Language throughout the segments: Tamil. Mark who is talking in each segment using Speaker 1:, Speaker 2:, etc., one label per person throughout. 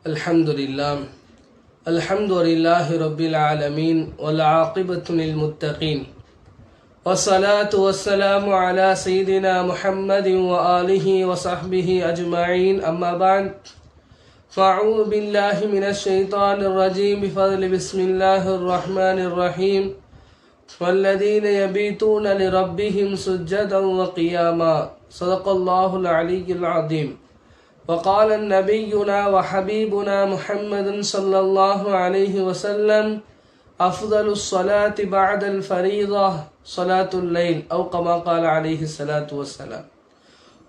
Speaker 1: الحمد لله رب العالمين والعاقبة للمتقين والصلاة والسلام على سيدنا محمد وآله وصحبه أجمعين أما بعد فأعوذ بالله من الشيطان الرجيم بفضل بسم الله الرحمن الرحيم والذين يبيتون لربهم سجدا وقياما صدق الله العلي العظيم وقال نبينا وحبيبنا محمد صلى الله عليه وسلم أفضل الصلاة بعد الفريضة صلاة الليل أو كما قال عليه الصلاة والسلام.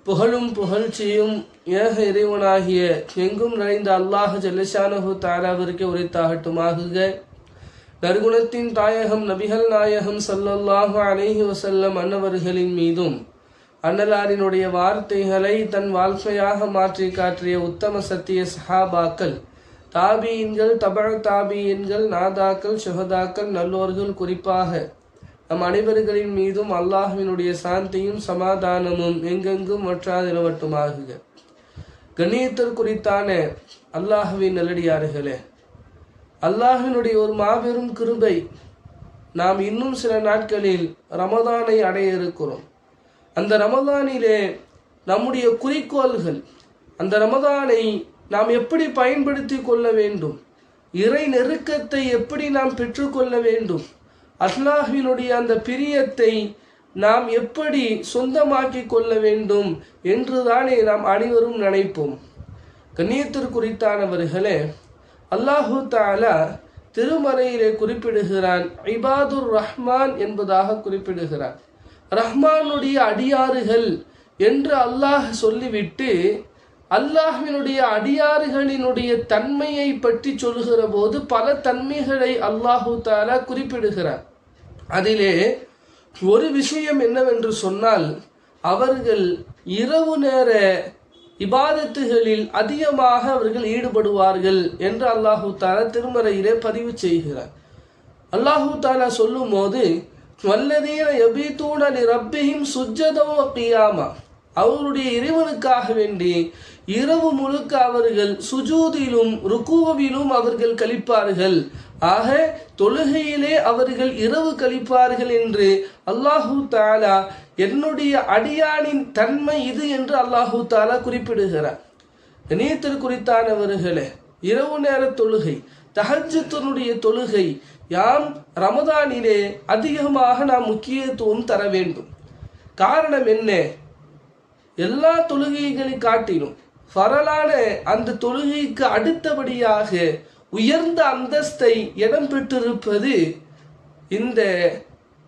Speaker 1: புகழும் புகழ்ச்சியும் ஏக இறைவனாகிய எங்கும் நிறைந்த அல்லாஹ் ஜல்லஷானஹு தஆலாவிற்கு உரித்தாகட்டுமாகுக. நற்குணத்தின் தாயகம் நபிகள் நாயகம் ஸல்லல்லாஹு அலைஹி வஸல்லம் அன்னவர்களின் மீதும் அன்னலாரினுடைய வார்த்தைகளை தன் வாழ்க்கையாக மாற்றி காட்டிய உத்தம சத்திய சஹாபாக்கள், தாபீன்கள், தபஅ தாபீன்கள், நாதாக்கள், ஷுஹதாக்கள், நல்லோர்கள், குறிப்பாக நம் அனைவர்களின் மீதும் அல்லாஹ்வினுடைய சாந்தியும் சமாதானமும் எங்கெங்கும் வற்றாது நிலவட்டுமாகுக. கண்ணியத்திற்குரித்தான அல்லாஹ்வின் நல்லடியார்களே, அல்லாஹ்வினுடைய ஒரு மாபெரும் கிருபை, நாம் இன்னும் சில நாட்களில் ரமதானை அடைய இருக்கிறோம். அந்த ரமதானிலே நம்முடைய குறிக்கோள்கள், அந்த ரமதானை நாம் எப்படி பயன்படுத்தி கொள்ள வேண்டும், இறை நெருக்கத்தை எப்படி நாம் பெற்றுக்கொள்ள வேண்டும், அல்லாஹ்வினுடைய அந்த பிரியத்தை நாம் எப்படி சொந்தமாக்கி கொள்ள வேண்டும் என்றுதானே நாம் அனைவரும் நினைப்போம். கண்ணியத்திற்குரித்தானவர்களே, அல்லாஹு தஆலா திருமறையிலே குறிப்பிடுகிறான், இபாதுர் ரஹ்மான் என்பதாக குறிப்பிடுகிறான். ரஹ்மானுடைய அடியாறுகள் என்று அல்லாஹ் சொல்லிவிட்டு அல்லாஹ்வினுடைய அடியாறுகளினுடைய தன்மையை பற்றி சொல்லுகிற போது பல தன்மைகளை அல்லாஹு தஆலா குறிப்பிடுகிறார். அதிலே ஒரு விஷயம் என்னவென்று சொன்னால், அவர்கள் இரவு நேர இபாதத்துகளில் அதிகமாக அவர்கள் ஈடுபடுவார்கள் என்று அல்லாஹு தஆலா திருமறையிலே பதிவு செய்கிறார். அல்லாஹு தஆலா சொல்லும் போது வல்லதீன யபீதூன லிரப்பிஹிம் சுஜ்ஜதன் வ கியாமா, அவருடைய இறைவனுக்காக வேண்டி இரவு முழுக்க அவர்கள் சுஜூதிலும் ருக்கூவிலும் அவர்கள் கழிப்பார்கள். ஆக தொழுகையிலே அவர்கள் இரவு கழிப்பார்கள் என்று அல்லாஹு தஆலா என்னுடைய அடியானின் தன்மை இது என்று அல்லாஹு தஆலா குறிப்பிடுகிறார். கண்ணியத்திற்குரித்தானவர்களே, இரவு நேர தொழுகை, தஹஜ்ஜுனுடைய தொழுகை யாம் ரமதானிலே அதிகமாக நாம் முக்கியத்துவம் தர வேண்டும். காரணம் என்ன? எல்லா தொழுகைகளை காட்டிலும் ஃபரலான அந்த தொழுகைக்கு அடுத்தபடியாக உயர்ந்த அந்தஸ்தை இடம் பெற்றிருப்பது இந்த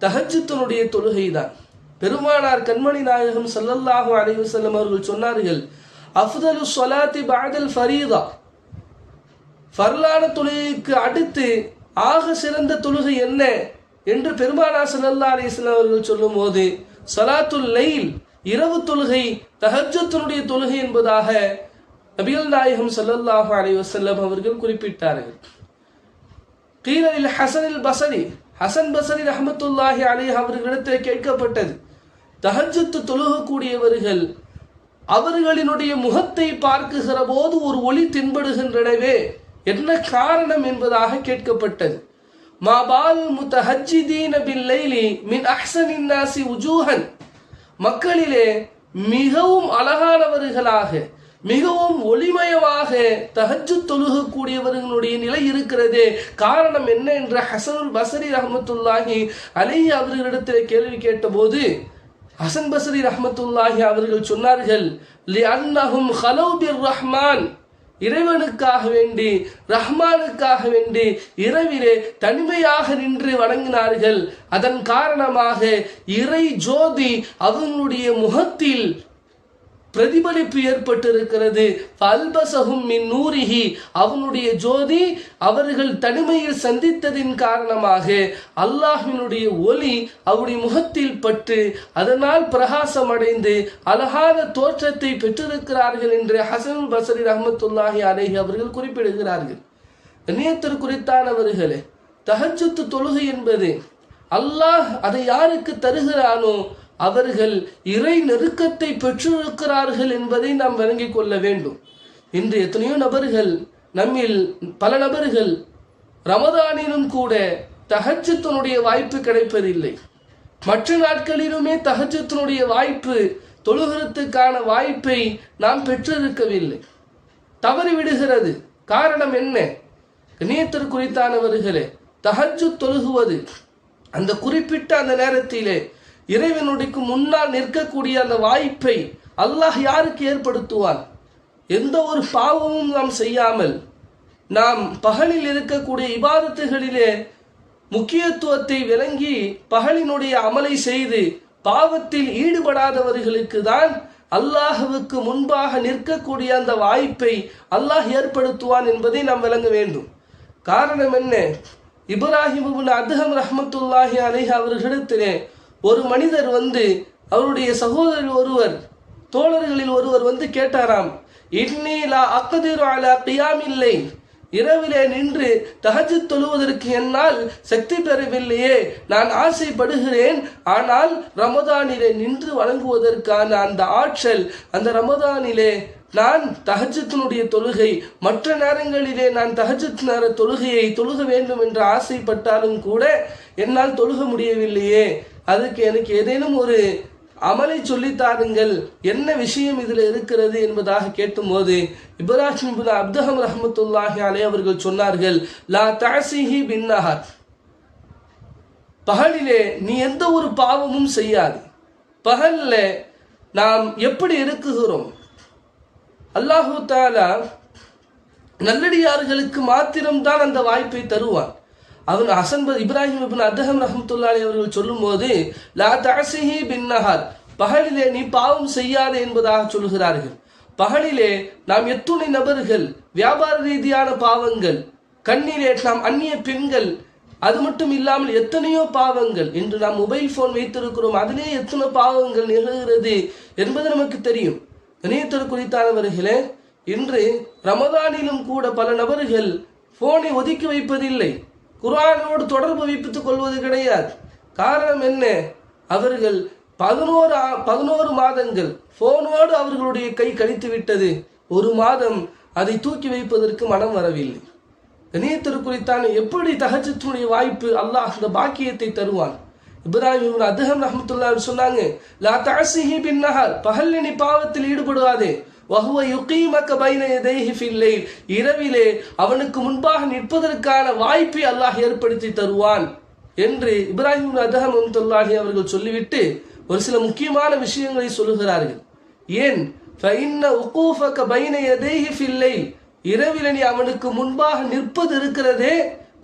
Speaker 1: தஹஜ்ஜுனுடைய தொழுகைதான். பெருமானார் கண்மணி நாயகம் ஸல்லல்லாஹு அலைஹி வஸல்லம் அவர்கள் சொன்னார்கள், அஃதலு ஸலாத்தி பஅதல் ஃபரீதா, ஃபர்லான தொழுகைக்கு அடுத்து ஆக சிறந்த தொழுகை என்ன என்று பெருமானார் ஸல்லல்லாஹு அலைஹி வஸல்லம் அவர்கள் சொல்லும் போது ஸலாத்துல் லைல், இரவு தொழுகை, தஹஜ்ஜுனுடைய தொழுகை என்பதாக நபிகள் நாயகம் ஸல்லல்லாஹு அலைஹி வஸல்லம் அவர்கள் குறிப்பிட்டார்கள். கீல லில் ஹஸனில் பஸரி, ஹஸன் பஸரி ரஹ்மத்துல்லாஹி அலைஹி அவர்களிடத்தில் கேட்கப்பட்டது, தஹஜ்ஜுத் தொழுகக்கூடியவர்கள் அவர்களினுடைய முகத்தை பார்க்குகிற போது ஒரு ஒளி தென்படுகின்றனவே, என்ன காரணம் என்பதாக கேட்கப்பட்டது. மாபால் முத்தஹஜ்ஜிதீன பில்லைலி மின் அஹ்ஸனின் நாசி உஜூஹன், மக்களிலே மிகவும் அழகானவர்களாக மிகவும் ஒளிமயமாக தஹஜ்ஜுத் தொழுகக்கூடியவர்களுடைய நிலை இருக்கிறது. காரணம் என்ன என்று ஹஸனுல் பஸரி ரஹ்மத்துல்லாஹி அலைஹி அவர்களிடத்தில் கேள்வி கேட்டபோது ஹஸன் பஸரி ரஹ்மத்துல்லாஹி அவர்கள் சொன்னார்கள், லிஅன்னஹும் ஹலௌ பிர் ரஹ்மான், இறைவனுக்காக வேண்டி ரஹ்மானுக்காக வேண்டி இரவிலே தனிமையாக நின்று வணங்கினார்கள். அதன் காரணமாக இறை ஜோதி அவர்களுடைய முகத்தில் பிரதிபலிப்பு ஏற்பட்டிருக்கிறது. ஃபல்பஸஹும் மின் நூரிஹி, அவனுடைய ஜோதி அவர்கள் தனிமையில் சந்தித்ததின் காரணமாக அல்லாஹ்வினுடைய ஒளி அவருடைய முகத்தில் பட்டு அதனால் பிரகாசம் அடைந்து அழகான தோற்றத்தை பெற்றிருக்கிறார்கள் என்று ஹஸனுல் பஸரி ரஹ்மத்துல்லாஹி அலைஹி அவர்கள் குறிப்பிடுகிறார்கள். கண்ணியத்திற்குரித்தானவர்களே, தஹஜ்ஜுத் தொழுகை என்பது அல்லாஹ் அதை யாருக்கு தருகிறானோ அவர்கள் இறை நெருக்கத்தை பெற்றிருக்கிறார்கள் என்பதை நாம் விளங்கிக் கொள்ள வேண்டும். இன்று எத்தனையோ நபர்கள் நம்மில் பல நபர்கள் ரமதானிலும் கூட தஹஜ்ஜுடைய வாய்ப்பு கிடைப்பதில்லை. மற்ற நாட்களிலுமே தஹஜ்ஜுடைய வாய்ப்பு, தொழுகிறதுக்கான வாய்ப்பை நாம் பெற்றிருக்கவில்லை, தவறிவிடுகிறது. காரணம் என்ன? கண்ணியத்திற்குரித்தானவர்களே, தஹஜ்ஜுத் தொழுகுவது அந்த குறிப்பிட்ட அந்த நேரத்திலே இறைவனுடைய முன்னால் நிற்கக்கூடிய அந்த வாய்ப்பை அல்லாஹ் யாருக்கு ஏற்படுத்துவான்? எந்த ஒரு பாவமும் நாம் செய்யாமல் நாம் பகலில் இருக்கக்கூடிய இபாதத்துகளிலே முக்கியத்துவத்தை விளங்கி பகலினுடைய அமலை செய்து பாவத்தில் ஈடுபடாதவர்களுக்கு தான் அல்லாஹுவுக்கு முன்பாக நிற்கக்கூடிய அந்த வாய்ப்பை அல்லாஹ் ஏற்படுத்துவான் என்பதை நாம் விளங்க வேண்டும். காரணம் என்ன? இப்ராஹிம் இப்னு அதஹம் ரஹ்மத்துல்லாஹி அலைஹி அவர்களிடத்திலே ஒரு மனிதர் வந்து, அவருடைய சகோதரர் ஒருவர், தோழர்களில் ஒருவர் வந்து கேட்டாராம், இன்னி லா அக்திரு அலா கியாமில் லைல், இரவிலே நின்று தஹஜ்ஜுத் தொழுவதற்கு என்னால் சக்தி பெறவில்லையே, நான் ஆசைப்படுகிறேன். ஆனால் ரமதானிலே நின்று வணங்குவதற்கான அந்த ஆற்றல், அந்த ரமதானிலே நான் தஹஜ்ஜுடைய தொழுகை, மற்ற நேரங்களிலே நான் தஹஜ்ஜுத் நேர தொழுகையை தொழுக வேண்டும் என்று ஆசைப்பட்டாலும் கூட என்னால் தொழுக முடியவில்லையே, அதுக்கு எனக்கு ஏதேனும் ஒரு அமலை சொல்லித்தாருங்கள், என்ன விஷயம் இதில் இருக்கிறது என்பதாக கேட்டும்போது இப்ராஹிம் இப்னு அதஹம் ரஹ்மத்துல்லாஹி அலைஹி அவர்கள் சொன்னார்கள், லா தஅசிஹி பின்னஹர், பகலிலே நீ எந்த ஒரு பாவமும் செய்யாது. பகல்ல நாம் எப்படி இருக்குகிறோம்? அல்லாஹு தஆலா நல்லடியார்களுக்கு மாத்திரம்தான் அந்த வாய்ப்பை தருவான். அவன் இப்ராஹிம் இப்னு அதஹம் ரஹ்மத்துல்லாஹி அவர்கள் சொல்லும் போது லா தஅசிஹி பின்னஹர், பகலிலே நீ பாவம் செய்யாதே என்பதாக சொல்கிறார்கள். பகலிலே நாம் எத்துணை நபர்கள் வியாபார ரீதியான பாவங்கள், கண்ணிலே நாம் அந்நிய பெண்கள், அது மட்டும் இல்லாமல் எத்தனையோ பாவங்கள், இன்று நாம் மொபைல் போன் வைத்திருக்கிறோம், அதிலே எத்தனை பாவங்கள் நிகழ்கிறது என்பது நமக்கு தெரியும். கண்ணியத்திற்குரித்தானவர்களே, இன்று ரமதானிலும் கூட பல நபர்கள் போனை ஒதுக்கி வைப்பதில்லை, குர்ஆனோடு தொடர்பு வைத்துக் கொள்வது கிடையாது. காரணம் என்ன? அவர்கள் 11 மாதங்கள் போனோடு அவர்களுடைய கை கழித்து விட்டது. ஒரு மாதம் அதை தூக்கி வைப்பதற்கு மனம் வரவில்லை. கண்ணியத்திற்குரித்தான எப்படி தஹஜ்ஜுடைய வாய்ப்பு அல்லாஹ் அந்த பாக்கியத்தை தருவான்? இப்ராஹிம் இப்னு அதஹம் ரஹ்மத்துல்லாஹி சொன்னாங்க, லா தஅசிஹி பின்னஹர், பகல்ல நீ பாவத்தில் ஈடுபடாதே, வஹுவ யுகீமக பைன யதைஹி ஃபில் லைல், இரவிலே அவனுக்கு முன்பாக நிற்பதற்கான வாய்ப்பை அல்லாஹ் ஏற்படுத்தி தருவான் என்று இப்ராஹிம் இப்னு அதஹம் ரஹ்மத்துல்லாஹி அவர்கள் சொல்லிவிட்டு ஒரு சில முக்கியமான விஷயங்களை சொல்லுகிறார்கள். ஏன்? ஃபஇன்ன உகூஃபக பைன யதைஹி ஃபில் லைல், இரவிலே நீ அவனுக்கு முன்பாக நிற்பது இருக்கிறதே,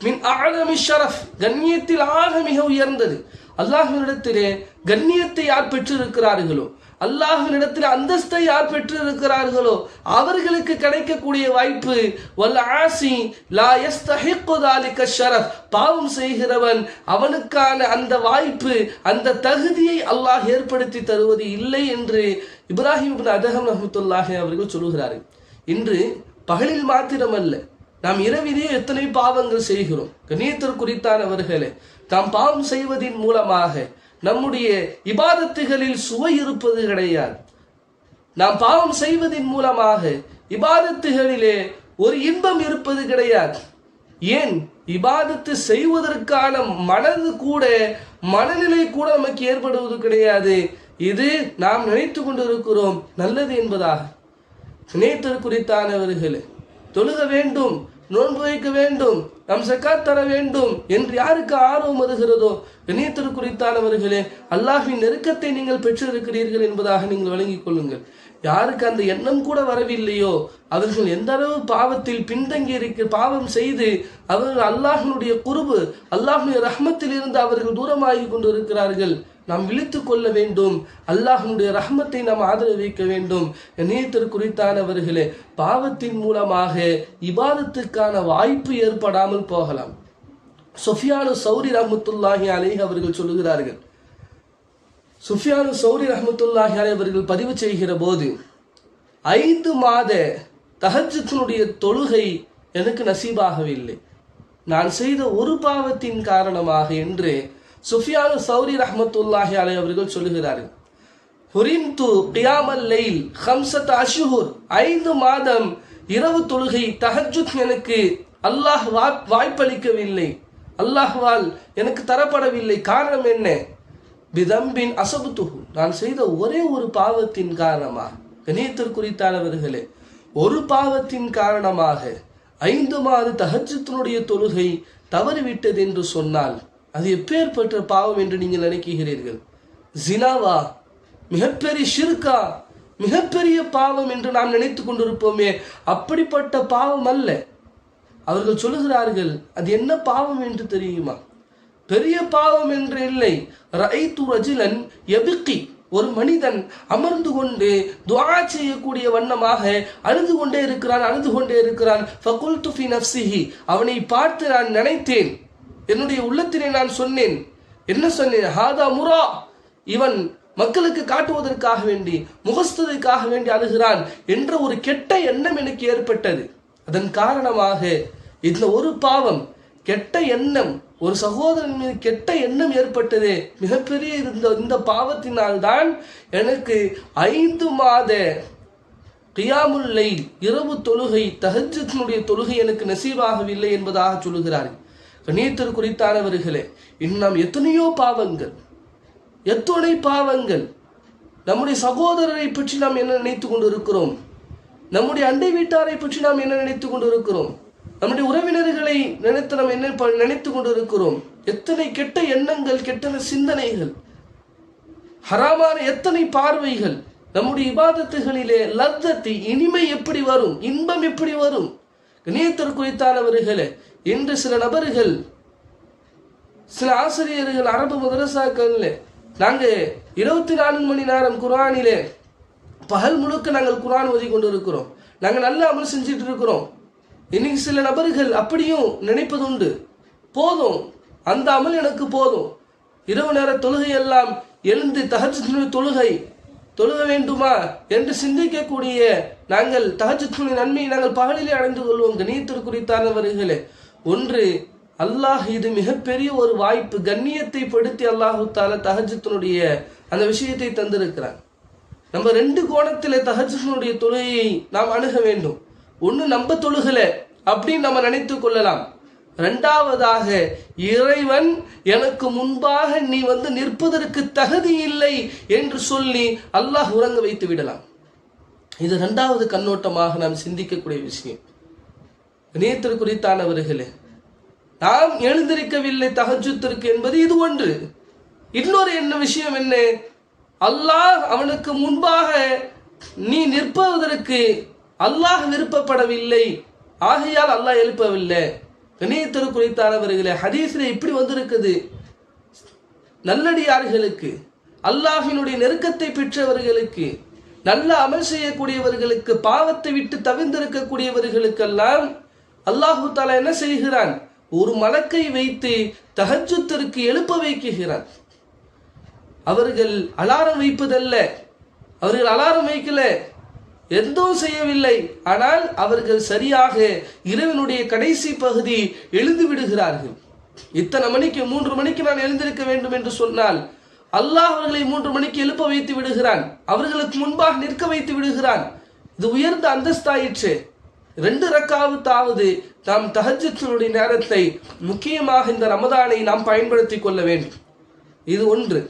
Speaker 1: மின் அஅலமி ஷரஃப், கண்ணியத்தில் ஆக மிக உயர்ந்தது. அல்லாஹ்வினிடத்திலே கண்ணியத்தை யார் பெற்றிருக்கிறார்களோ, அல்லாஹ்வினிடத்தில் அந்தஸ்தை யார் பெற்றிருக்கிறார்களோ அவர்களுக்கு கிடைக்கக்கூடிய வாய்ப்பு, வல் ஆசி லா யஸ்தஹிக்கு ذلك ஷரஃப், பாவம் செய்கிறவன் அவனுக்கான அந்த வாய்ப்பு, அந்த தகுதியை அல்லாஹ் ஏற்படுத்தி தருவது இல்லை என்று இப்ராஹிம் இப்னு அதஹம் ரஹ்மத்துல்லாஹி அவர்கள் சொல்கிறார்கள். இன்று பகலில் மாத்திரமல்ல, நாம் இரவிலே எத்தனை பாவங்கள் செய்கிறோம். கண்ணியத்திற்குரித்தானவர்களே, நாம் பாவம் செய்வதின் மூலமாக நம்முடைய இபாதத்துகளில் சுவை இருப்பது கிடையாது. நாம் பாவம் செய்வதின் மூலமாக இபாதத்துகளிலே ஒரு இன்பம் இருப்பது கிடையாது. ஏன்? இபாதத்து செய்வதற்கான மனநிலை கூட நமக்கு ஏற்படுவது கிடையாது. இது நாம் நினைத்து கொண்டிருக்கிறோம் நல்லது என்பதாக. கண்ணியத்திற்குரித்தானவர்களே, தொழுக வேண்டும், நோன்பு வைக்க வேண்டும், நாம் ஸகாத் தர வேண்டும் என்று யாருக்கு ஆர்வம் வருகிறதோ, கண்ணியத்திற்குரித்தானவர்களே, அல்லாஹ்வின் நெருக்கத்தை நீங்கள் பெற்றிருக்கிறீர்கள் என்பதாக நீங்கள் விளங்கிக் கொள்ளுங்கள். யாருக்கு அந்த எண்ணம் கூட வரவில்லையோ அவர்கள் எந்த அளவு பாவத்தில் பின்தங்கி பாவம் செய்து அவர்கள் அல்லாஹ்வினுடைய குர்பு, அல்லாஹ்வுடைய ரஹ்மத்தில் இருந்து அவர்கள் தூரமாகி கொண்டு இருக்கிறார்கள். நாம் விழித்துக் கொள்ள வேண்டும், அல்லாஹ்வுடைய ரஹ்மத்தை நாம் ஆதரவு வைக்க வேண்டும். கண்ணியத்திற்குரித்தானவர்களே, பாவத்தின் மூலமாக இபாதத்துக்கான வாய்ப்பு ஏற்படாமல் போகலாம். சுஃபியானு சௌரி ரஹ்மத்துல்லாஹி அலைஹி அவர்கள் சொல்லுகிறார்கள், சுஃபியானு சௌரி ரஹ்மத்துல்லாஹி அலைஹி அவர்கள் பதிவு செய்கிற போது, 5 மாத தஹஜ்ஜுடைய தொழுகை எனக்கு நசீபாகவில்லை, நான் செய்த ஒரு பாவத்தின் காரணமாக என்று சுஃபியானு சௌரி ரஹ்மத்துல்லாஹி அலைஹி அவர்கள் சொல்லுகிறார்கள். ஹுரிம்து கியாமல் லைல் 5 அஷ்ஹுர், 5 மாதம் இரவு தொழுகை தஹஜ்ஜுத் எனக்கு அல்லாஹ் வாய்ப்பளிக்கவில்லை, அல்லாஹ்வால் எனக்கு தரப்படவில்லை. காரணம் என்ன? பிதம்பின் அசபுத்துஹு, நான் செய்த ஒரே ஒரு பாவத்தின் காரணமாக, கணியத்திற்குரித்தானவர்களே, ஒரு பாவத்தின் காரணமாக 5 மாத தஹஜ்ஜுத்தினுடைய தொழுகை தவறிவிட்டது என்று சொன்னால் அது எப்பேற்பட்ட பாவம் என்று நீங்கள் நினைக்கிறீர்கள்? ஜினாவா? மிகப்பெரிய ஷிர்கா? மிகப்பெரிய பாவம் என்று நாம் நினைத்து கொண்டிருப்போமே, அப்படிப்பட்ட பாவம் அல்ல. அவர்கள் சொல்லுகிறார்கள், அது என்ன பாவம் என்று தெரியுமா? பெரிய பாவம் என்று இல்லை. ரஐது ரஜுலன் யபிகி, ஒரு மனிதன் அமர்ந்து கொண்டு துஆ செய்யக்கூடிய வண்ணமாக அழுது கொண்டே இருக்கிறான். ஃபகுல்து ஃபி நஃப்ஸிஹி, அவனை பார்த்து நான் நினைத்தேன், என்னுடைய உள்ளத்திலே நான் சொன்னேன். என்ன சொன்னேன்? ஹாதா முரா, இவன் மக்களுக்கு காட்டுவதற்காக வேண்டி, முகஸ்துதிக்காக வேண்டி அழுகிறான் என்ற ஒரு கெட்ட எண்ணம் எனக்கு ஏற்பட்டது. அதன் காரணமாக இந்த ஒரு பாவம், கெட்ட எண்ணம், ஒரு சகோதரன் மீது கெட்ட எண்ணம் ஏற்பட்டது. மிகப்பெரிய இந்த பாவத்தினால் தான் எனக்கு 5 மாத கியாமுல் லைல், இரவு தொழுகை, தஹஜ்ஜுத்தினுடைய தொழுகை எனக்கு நசீபாகவில்லை என்பதாக சொல்லுகிறார்கள். கண்ணியத்திற்குரித்தானவர்களே, இன்னும் எத்தனையோ பாவங்கள், எத்தனை பாவங்கள். நம்முடைய சகோதரரை பற்றி நாம் என்ன நினைத்து கொண்டு இருக்கிறோம்? நம்முடைய அண்டை வீட்டாரை பற்றி நாம் என்ன நினைத்து கொண்டு இருக்கிறோம்? நம்முடைய உறவினர்களை நினைத்து நாம் என்ன நினைத்து கொண்டு இருக்கிறோம்? எத்தனை கெட்ட எண்ணங்கள், கெட்ட சிந்தனைகள், ஹராமான எத்தனை பார்வைகள். நம்முடைய இபாதத்துகளிலே லத்தத்தை, இனிமை எப்படி வரும், இன்பம் எப்படி வரும்? கண்ணியத்திற்குரித்தானவர்களே, இன்று சில நபர்கள், சில ஆசிரியர்கள் அரபு மதரசாக்கள்ல நாங்கள் 24 மணி நேரம் குர்ஆனிலே பகல் முழுக்க நாங்கள் குர்ஆன் ஓதி கொண்டு இருக்கிறோம், நாங்கள் நல்ல அமல் செஞ்சுட்டு இருக்கிறோம். இன்னைக்கு சில நபர்கள் அப்படியும் நினைப்பது உண்டு, போதும் அந்த அமல் எனக்கு போதும், இரவு நேர தொழுகை எல்லாம் எழுந்து தஹஜ்ஜுத் தொழுக வேண்டுமா என்று சிந்திக்கக்கூடிய நாங்கள் தஹஜ்ஜுத் நன்மையை நாங்கள் பகலிலே அடைந்து கொள்வோம். கண்ணியத்திற்குரித்தானவர்களே, ஒன்று அல்லாஹ் இது மிகப்பெரிய ஒரு வாய்ப்பு, கண்ணியத்தை படுத்தி அல்லாஹு தாலா தஹஜ்ஜுத்தினுடைய அந்த விஷயத்தை தந்திருக்கிறான். நம்ம 2 கோணத்தில் தஹஜ்ஜுத்தினுடைய தொழுகையை நாம் அணுக வேண்டும். ஒன்று, நம்ம தொழுகல அப்படின்னு நம்ம நினைத்து கொள்ளலாம். 2வதாக, இறைவன் எனக்கு முன்பாக நீ நிற்பதற்கு தகுதி இல்லை என்று சொல்லி அல்லாஹ் உறங்க வைத்து விடலாம். இது 2வது கண்ணோட்டமாக நாம் சிந்திக்கக்கூடிய விஷயம். கண்ணியத்திற்குரித்தானவர்களே, நாம் எழுந்திருக்கவில்லை தஹஜ்ஜுத்திற்கு என்பது இது ஒன்று. இன்னொரு என்ன விஷயம் என்ன? அல்லாஹ் அவனுக்கு முன்பாக நீ நிற்பதற்கு அல்லாஹ் விருப்பப்படவில்லை, ஆகையால் அல்லாஹ் எழுப்பவில்லை. கண்ணியத்திற்குரித்தானவர்களே, ஹதீஸில் இப்படி வந்திருக்குது, நல்லடியார்களுக்கு, அல்லாஹினுடைய நெருக்கத்தை பெற்றவர்களுக்கு, நல்ல அமல் செய்யக்கூடியவர்களுக்கு, பாவத்தை விட்டு தவிர்ந்திருக்கக்கூடியவர்களுக்கெல்லாம் அல்லாஹு தஆலா என்ன செய்கிறான்? ஒரு மலக்கை வைத்து தஹஜ்ஜுத்திற்கு எழுப்ப வைக்குகிறான். அவர்கள் அலாரம் வைப்பதல்ல, அவர்கள் அலாரம் வைக்கல, எதுவும் செய்யவில்லை. ஆனால் அவர்கள் சரியாக இரவினுடைய கடைசி பகுதி எழுந்து விடுகிறார்கள். இத்தனை மணிக்கு, 3 மணிக்கு நான் எழுந்திருக்க வேண்டும் என்று சொன்னால் அல்லாஹ் அவர்களை 3 மணிக்கு எழுப்ப வைத்து விடுகிறான், அவர்களுக்கு முன்பாக நிற்க வைத்து விடுகிறான். இது உயர்ந்த அந்தஸ்தாயிற்று. 2 ரக்காவுத்தாவது நாம் தஹஜ்ஜுத்தினுடைய நேரத்தை, முக்கியமாக இந்த ரமதானை நாம் பயன்படுத்தி கொள்ள வேண்டும். இது ஒன்று.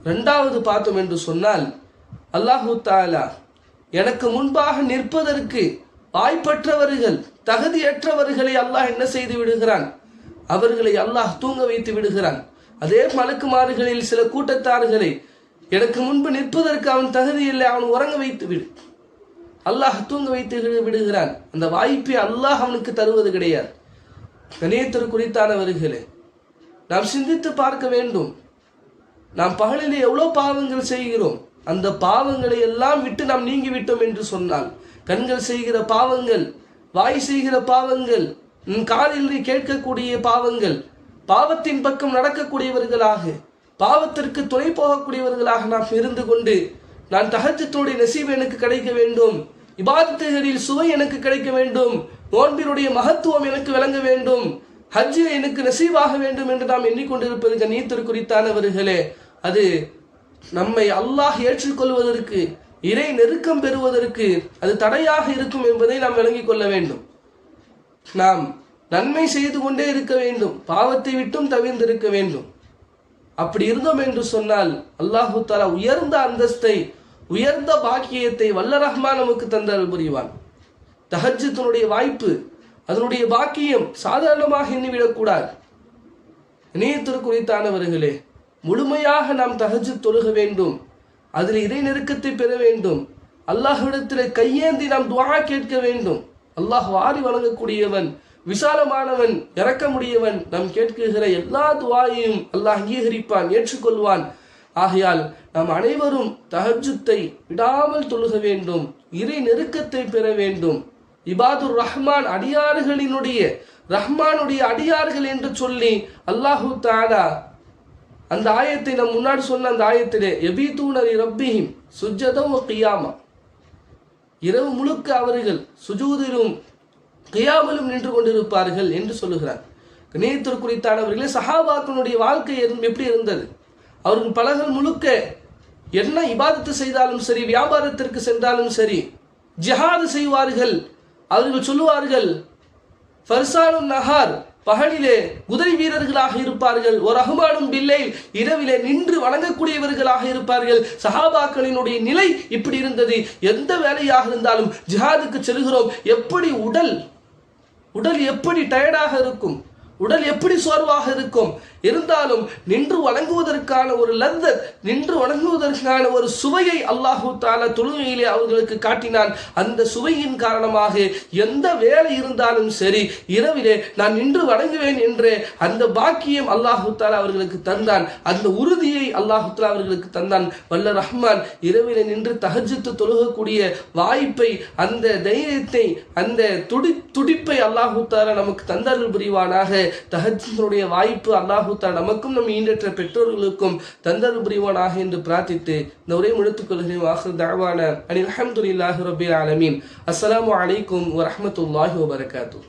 Speaker 1: 2வது பார்த்தோம் என்று சொன்னால், அல்லாஹு தஆலா எனக்கு முன்பாக நிற்பதற்கு வாய்ப்பற்றவர்கள், தகுதியற்றவர்களை அல்லாஹ் என்ன செய்து விடுகிறான்? அவர்களை அல்லாஹ் தூங்க வைத்து விடுகிறான். அதே மலக்குமார்களில் சில கூட்டத்தார்களை எனக்கு முன்பு நிற்பதற்கு அவன் தகுதி இல்லை, அவன் உறங்க வைத்து விடு, அல்லாஹ் தூங்க வைத்து விடுகிறான். அந்த வாய்ப்பை அல்லாஹ் அவனுக்கு தருவது கிடையாது. கண்ணியத்திற்குரித்தானவர்களே, நாம் சிந்தித்து பார்க்க வேண்டும். நாம் பகலிலே எவ்வளோ பாவங்கள் செய்கிறோம். அந்த பாவங்களை எல்லாம் விட்டு நாம் நீங்கி விட்டோம் என்று சொன்னால், கண்கள் செய்கிற பாவங்கள், வாய் செய்கிற பாவங்கள், காலில் கேட்கக்கூடிய பாவங்கள், பாவத்தின் பக்கம் நடக்கக்கூடியவர்களாக, பாவத்திற்கு துணை போகக்கூடியவர்களாக நாம் இருந்து கொண்டு, நான் தஹஜ்ஜுத்துடைய நசீப் எனக்கு கிடைக்க வேண்டும், இபாதத்துகளில் சுவை எனக்கு கிடைக்க வேண்டும், நோன்பினுடைய மகத்துவம் எனக்கு விளங்க வேண்டும், ஹஜ்ஜு எனக்கு நசீபாக வேண்டும் என்று நாம் எண்ணிக்கொண்டிருப்பது கண்ணியத்திற்குரித்தானவர்களே, அது நம்மை அல்லாஹ் ஏற்றுக்கொள்வதற்கு இறை நெருக்கம் பெறுவதற்கு அது தடையாக இருக்கும் என்பதை நாம் விளங்கிக் கொள்ள வேண்டும். நாம் நன்மை செய்து கொண்டே இருக்க வேண்டும், பாவத்தை விட்டும் தவிர்ந்திருக்க வேண்டும். அப்படி இருந்தோம் என்று சொன்னால் அல்லாஹு தஆலா உயர்ந்த அந்தஸ்தை, உயர்ந்த பாக்கியத்தை வல்ல ரஹ்மான் நமக்கு தந்தல் புரிவான். தஹஜ்ஜுடைய வாய்ப்பு, அதனுடைய பாக்கியம் சாதாரணமாக எண்ணிவிடக்கூடாது. இணையத்திற்குரித்தானவர்களே, முழுமையாக நாம் தஹஜ்ஜுத் தொழுக வேண்டும், அதில் இறை நெருக்கத்தை பெற வேண்டும், அல்லாஹ்விடத்தில் கையேந்தி நாம் துஆ கேட்க வேண்டும். அல்லாஹ் வாரி வழங்கக்கூடியவன், விசாலமானவன், இறக்கமுடையவன். நாம் கேட்கிற எல்லா துஆயையும் அல்லாஹ் அங்கீகரிப்பான், ஏற்றுக்கொள்வான். ஆகையால் நாம் அனைவரும் தஹஜ்ஜுத்தை விடாமல் தொழுக வேண்டும், இறை நெருக்கத்தை பெற வேண்டும். இபாதுர் ரஹ்மான் அடியார்களினுடைய, ரஹ்மானுடைய அடியார்கள் என்று சொல்லி அல்லாஹு தஆலா அந்த ஆயத்தை நம் முன்னாடி சொன்ன அந்த ஆயத்திலே யபீதூன ரப்பிஹிம் சுஜ்ஜதம் வ கியாமா, இரவு முழுக்க அவர்கள் சுஜூதிலும் கியாமிலும் நின்று கொண்டிருப்பார்கள் என்று சொல்லுகிறார். கணியத்திற்குரித்தானவர்களே, சஹாபாக்களுடைய வாழ்க்கை எப்படி இருந்தது? அவர்கள் பலர்கள் முழுக்க என்ன இபாதத்து செய்தாலும் சரி, வியாபாரத்திற்கு சென்றாலும் சரி, ஜிஹாது செய்வார்கள். அவர்கள் சொல்லுவார்கள், ஃபர்சானுன் நஹார், பகலிலே குதிரை வீரர்களாக இருப்பார்கள், ஒரு ரஹ்மானும் பில்லை, இரவிலே நின்று வணங்கக்கூடியவர்களாக இருப்பார்கள். சஹாபாக்களினுடைய நிலை இப்படி இருந்தது. எந்த வேலையாக இருந்தாலும் ஜிஹாதுக்கு செல்கிறோம், எப்படி உடல் எப்படி டயர்டாக இருக்கும், உடல் எப்படி சோர்வாக இருக்கும், இருந்தாலும் நின்று வணங்குவதற்கான ஒரு லத்தத், நின்று வணங்குவதற்கான ஒரு சுவையை அல்லாஹு தஆலா தொழுகையிலே அவர்களுக்கு காட்டினான். அந்த சுவையின் காரணமாக எந்த வேலை இருந்தாலும் சரி, இரவிலே நான் நின்று வணங்குவேன் என்ற அந்த பாக்கியம் அல்லாஹு தஆலா அவர்களுக்கு தந்தான். அந்த உறுதியை அல்லாஹு தஆலா அவர்களுக்கு தந்தான். வல்ல ரஹ்மான் இரவிலே நின்று தஹஜ்ஜுத் தொழுகக்கூடிய வாய்ப்பை, அந்த தைரியத்தை, அந்த துடிப்பை அல்லாஹு தஆலா நமக்கு தந்தருள் புரிவானாக. தஹஜ்ஜுடைய வாய்ப்பு அல்லாஹு தஆலா நமக்கும் நம் ஈண்டற்ற பெற்றோர்களுக்கும் தந்தருள் புரிவானாக என்று பிரார்த்தித்து இந்த உரையை முடித்துக் கொள்கிறேன். ஆகிர் தஅவானா அனில் ஹம்துலில்லாஹி ரப்பில் ஆலமீன். அஸ்ஸலாமு அலைக்கும் வ ரஹ்மத்துல்லாஹி வ பரகாத்துஹு.